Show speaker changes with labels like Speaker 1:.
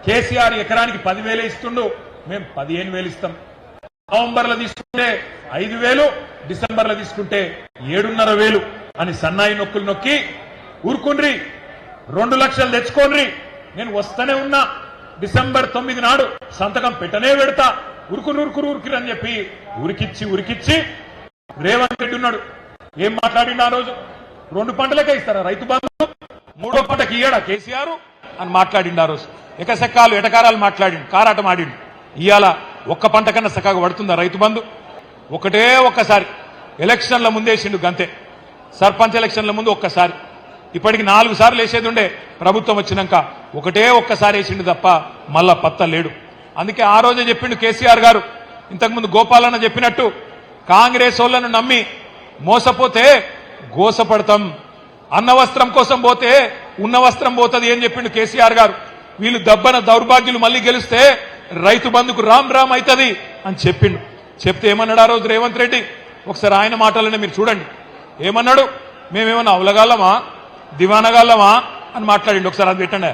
Speaker 1: కేసీఆర్ ఎకరానికి 10,000 ఇస్తుండు, మేము 15,000 ఇస్తాం. నవంబర్లో తీసుకుంటే 5,000, డిసెంబర్లో తీసుకుంటే 7,500 అని సన్నాయి నొక్కులు నొక్కి ఊరుకుండ్రి, 2 లక్షలు తెచ్చుకోండి, నేను వస్తూనే ఉన్నా, డిసెంబర్ 9 నాడు సంతకం పెట్టనే పెడతా, ఉరుకురు అని చెప్పి ఉరికిచ్చి రేవంత్ రెడ్డి ఉన్నాడు. ఏం మాట్లాడిండు ఆ రోజు? 2 పంటలకే ఇస్తారా రైతు బంధు, 3వ పంటకి ఇయ్యడా కేసీఆర్ అని మాట్లాడిండు. ఆ రోజు ఎకసెక్కాలు ఎటకారాలు మాట్లాడిండు, కారాటం ఆడిండు. ఇవాళ ఒక్క పంట కన్నా చక్కగా పడుతుందా రైతు బంధు? ఒక్కసారి ఎలక్షన్ల ముందేసిండు గంతే, సర్పంచ్ ఎలక్షన్ల ముందు ఒక్కసారి, ఇప్పటికి 4 సార్లు వేసేది ఉండే ప్రభుత్వం వచ్చినాక, ఒక్కసారి వేసిండు తప్ప మళ్ళా పత్త లేడు. అందుకే ఆ రోజే చెప్పిండు కేసీఆర్ గారు, ఇంతకుముందు గోపాలన్న చెప్పినట్టు, కాంగ్రెస్ వాళ్ళను నమ్మి మోసపోతే గోసపడతాం, అన్న వస్త్రం కోసం పోతే ఉన్న వస్త్రం పోతుంది అని చెప్పిండు కేసీఆర్ గారు. వీళ్ళు దబ్బన దౌర్భాగ్యులు మళ్ళీ గెలిస్తే రైతు బంధుకు రామ్ రామ్ అవుతుంది అని చెప్పిండు. చెప్తే ఏమన్నాడు ఆ రోజు రేవంత్ రెడ్డి? ఒకసారి ఆయన మాటలనే మీరు చూడండి. ఏమన్నాడు? మేమేమన్నా అవలగాళ్ళమా, దివానగాళ్ళమా అని మాట్లాడిండు. ఒకసారి అది పెట్టండి.